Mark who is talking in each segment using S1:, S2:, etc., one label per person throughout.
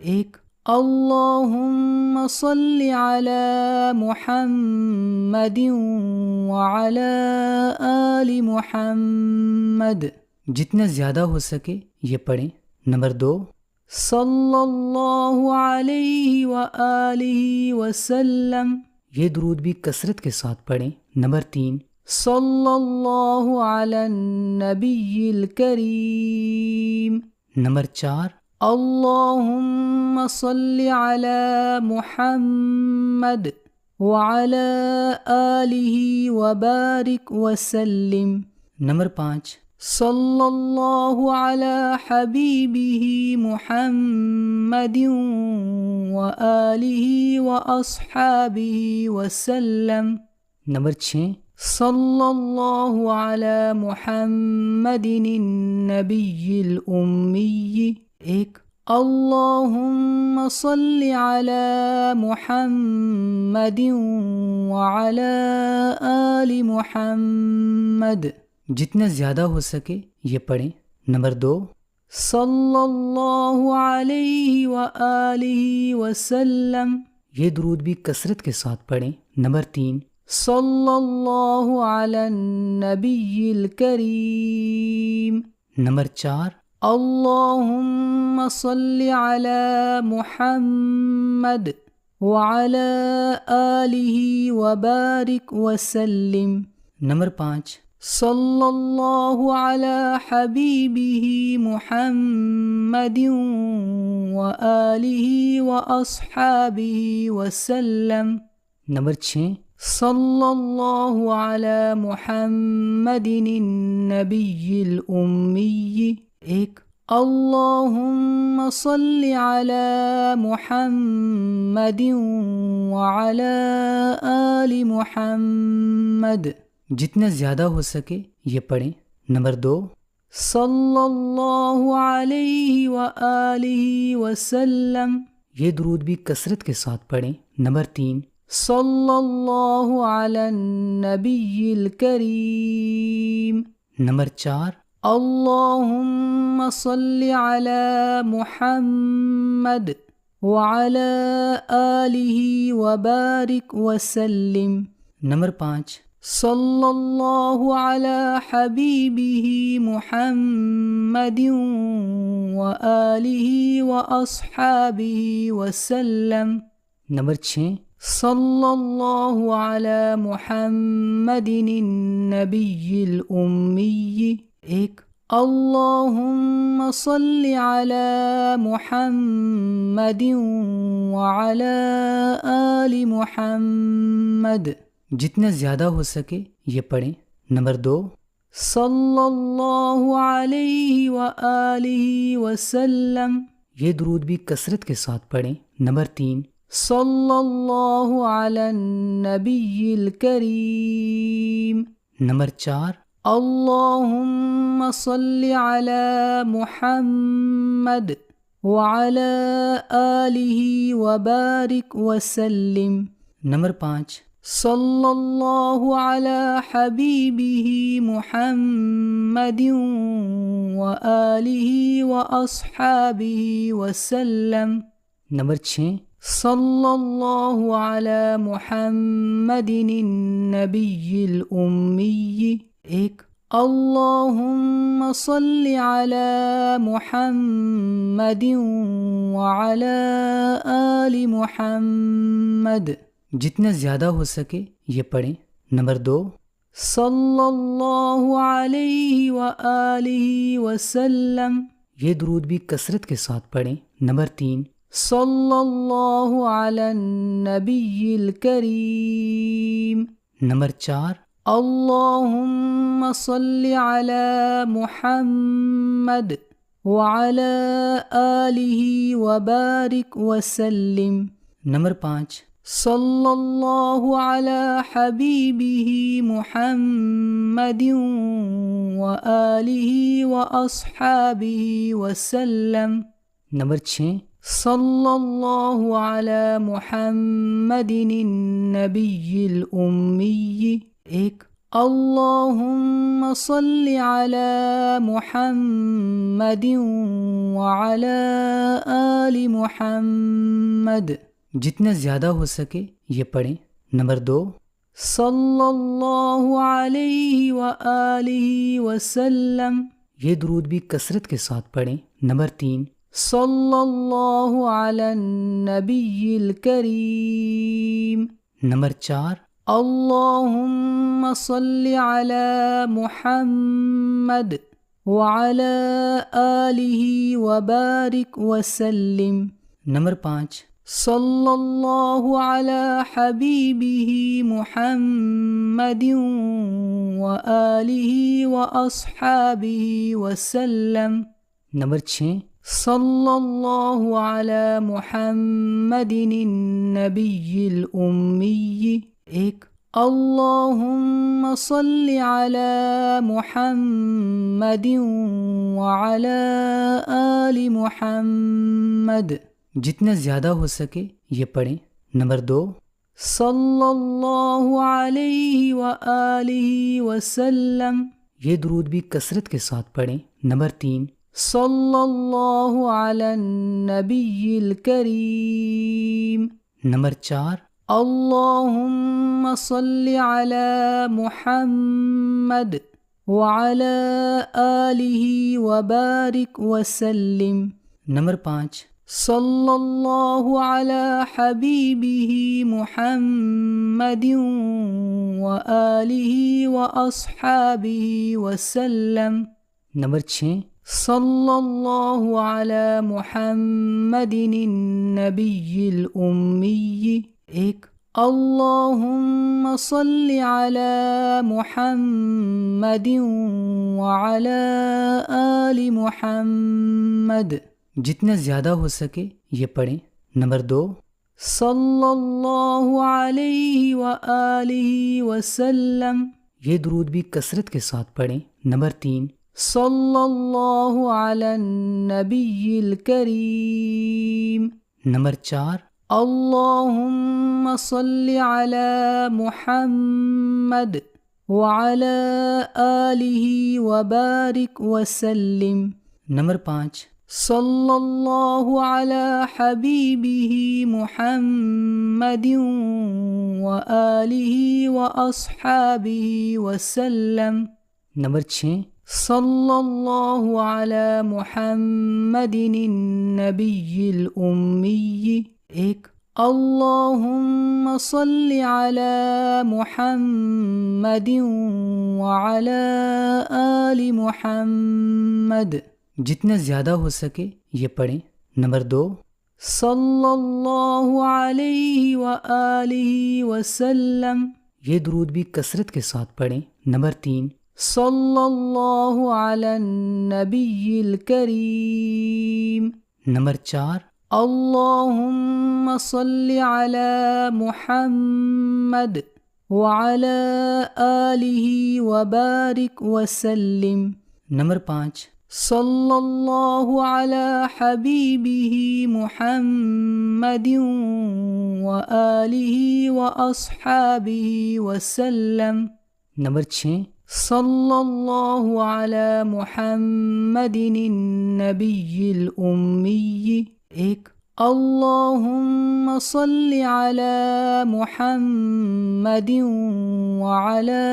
S1: ایک اللہم صلی علی محمد وعلی آل محمد، جتنا زیادہ ہو سکے یہ پڑھیں۔ نمبر 2 صلی اللہ علیہ وآلہ وسلم، یہ درود بھی کثرت کے ساتھ پڑھیں۔ نمبر 3 صلی اللہ علی النبی الکریم۔ نمبر 4 اللہم صلی علی محمد وعلی آلہ وبارک وسلم۔ نمبر 5 صلی اللہ علی حبیبہ محمد وآلہ واصحابہ وسلم۔ نمبر 6 صلی اللہ علی محمد النبی الامی۔ ایک اللہم صلی علی محمد وعلی آل محمد، جتنا زیادہ ہو سکے یہ پڑھیں۔ نمبر 2 صلی اللہ علیہ وآلہ وسلم، یہ درود بھی کثرت کے ساتھ پڑھیں۔ نمبر 3 صلی اللہ علی النبی الکریم۔ نمبر 4 اللہم صلی علی محمد وعلی آلہ وبارک وسلم۔ نمبر 5 صلی اللہ علی حبیبہ محمد وآلہ واصحابہ وسلم۔ نمبر 6 صلی اللہ علی محمد النبی الامی۔ ایک اللہم صلی علی محمد وعلی آل محمد، جتنا زیادہ ہو سکے یہ پڑھیں۔ نمبر 2 صلی اللہ علیہ وآلہ وسلم، یہ درود بھی کثرت کے ساتھ پڑھیں۔ نمبر 3 صلی اللہ علی النبی الکریم۔ نمبر 4 اللہم صلی علی محمد وعلی آلہ وبارک وسلم۔ نمبر 5 صلی اللہ علی حبیبہ محمد وآلہ واصحابہ وسلم۔ نمبر 6 صلی اللہ علی محمد النبی الامی۔ ایک اللہم صلی علی محمد وعلی آل محمد، جتنا زیادہ ہو سکے یہ پڑھیں۔ نمبر 2 صلی اللہ علیہ وآلہ وسلم، یہ درود بھی کثرت کے ساتھ پڑھیں۔ نمبر 3 صلی اللہ علی النبی الکریم۔ نمبر 4 اللہم صلی علی محمد وعلی آلہ وبارک وسلم۔ نمبر 5 صلی اللہ علی حبیبہ محمد وآلہ واصحابہ وسلم۔ نمبر 6 صلی اللہ علی محمد النبی الامی۔ ایک اللہم صلی علی محمد وعلی آل محمد، جتنا زیادہ ہو سکے یہ پڑھیں۔ نمبر 2 صلی اللہ علیہ وآلہ وسلم، یہ درود بھی کثرت کے ساتھ پڑھیں۔ نمبر 3 صلی اللہ علی النبی الکریم۔ نمبر 4 اللہم صلی علی محمد وعلی آلہ وبارک وسلم۔ نمبر 5 صلی اللہ علی حبیبہ محمد وآلہ واصحابہ وسلم۔ نمبر 6 صلی اللہ علی محمد النبی الامی۔ ایک اللہم صل علی محمد وعلی آل محمد، جتنا زیادہ ہو سکے یہ پڑھیں۔ نمبر 2، صلی اللہ علیہ وآلہ وسلم، یہ درود بھی کثرت کے ساتھ پڑھیں۔ نمبر 3، صلی اللہ علی النبی الکریم۔ نمبر 4، اللہم صل علی محمد وعلی آلہ وبارک وسلم۔ نمبر 5، صلی اللہ علی حبیبہ محمد وآلہ واصحابہ وسلم۔ نمبر 6، صلی اللہ علی محمد النبی الامی۔ 1، اللہم صل علی محمد وعلی آل محمد، جتنا زیادہ ہو سکے یہ پڑھیں۔ نمبر 2، صلی اللہ علیہ وآلہ وسلم، یہ درود بھی کثرت کے ساتھ پڑھیں۔ نمبر 3، صلی اللہ علی النبی الکریم۔ نمبر 4، اللہم صل علی محمد وعلی آلہ وبارک وسلم۔ نمبر 5، صلی اللہ علی حبیبہ محمد وآلہ واصحابہ وسلم۔ نمبر 6، صلی اللہ علی محمد النبی الامی۔ 1، اللہم صل علی محمد وعلی آل محمد، جتنا زیادہ ہو سکے یہ پڑھیں۔ نمبر 2، صلی اللہ علیہ وآلہ وسلم، یہ درود بھی کثرت کے ساتھ پڑھیں۔ نمبر 3، صلی اللہ علی النبی الکریم۔ نمبر 4، اللہم صل علی محمد وعلی آلہ وبارک وسلم۔ نمبر 5، صلی اللہ علی حبیبہ محمد وآلہ واصحابہ وسلم۔ نمبر 6، صلی اللہ علی محمد النبی الامی۔ 1، اللہم صل علی محمد وعلی آل محمد، جتنا زیادہ ہو سکے یہ پڑھیں۔ نمبر 2، صلی اللہ علیہ وآلہ وسلم، یہ درود بھی کثرت کے ساتھ پڑھیں۔ نمبر 3، صلی اللہ علی النبی الکریم۔ نمبر 4، اللہم صل علی محمد وعلی آلہ وبارک وسلم۔ نمبر 5، صلی اللہ علی حبیبہ محمد وآلہ واصحابہ وسلم۔ نمبر 6، صلی اللہ علی محمد النبی الامی۔ 1، اللہم صل علی محمد وعلی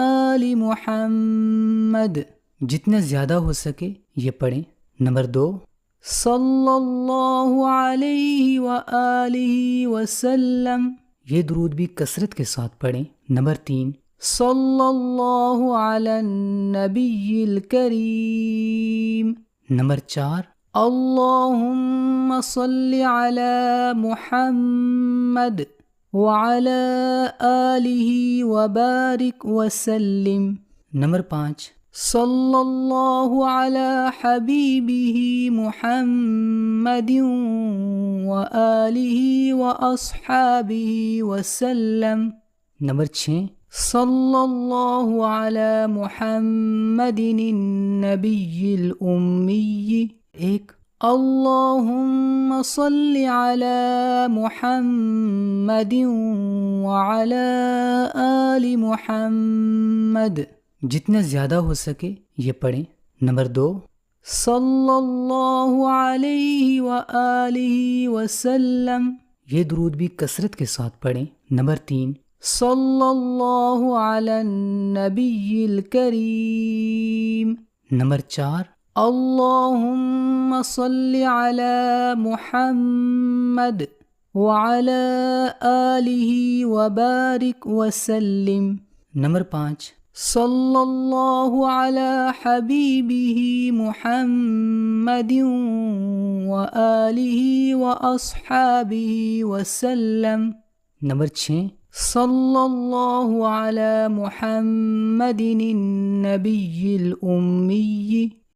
S1: آل محمد، جتنا زیادہ ہو سکے یہ پڑھیں۔ نمبر 2، صلی اللہ علیہ وآلہ وسلم، یہ درود بھی کثرت کے ساتھ پڑھیں۔ نمبر 3، صلی اللہ علی النبی الکریم۔ نمبر 4، اللہم صل علی محمد وعلی آلہ وبارک وسلم۔ نمبر 5، صلی اللہ علی حبیبہ محمد وآلہ واصحابہ وسلم۔ نمبر 6، صلی اللہ علی محمد النبی الامی۔ 1، اللہم صلی علی محمد وعلی آل محمد، جتنا زیادہ ہو سکے یہ پڑھیں۔ نمبر 2، صلی اللہ علیہ وآلہ وسلم، یہ درود بھی کثرت کے ساتھ پڑھیں۔ نمبر 3، صلی اللہ علی النبی الکریم۔ نمبر 4، اللہم صلی علی محمد وعلی آلہ وبارک وسلم۔ نمبر 5، صلی اللہ علی حبیبہ محمد وآلہ واصحابہ وسلم۔ نمبر 6، صلی اللہ علی محمد النبی الامی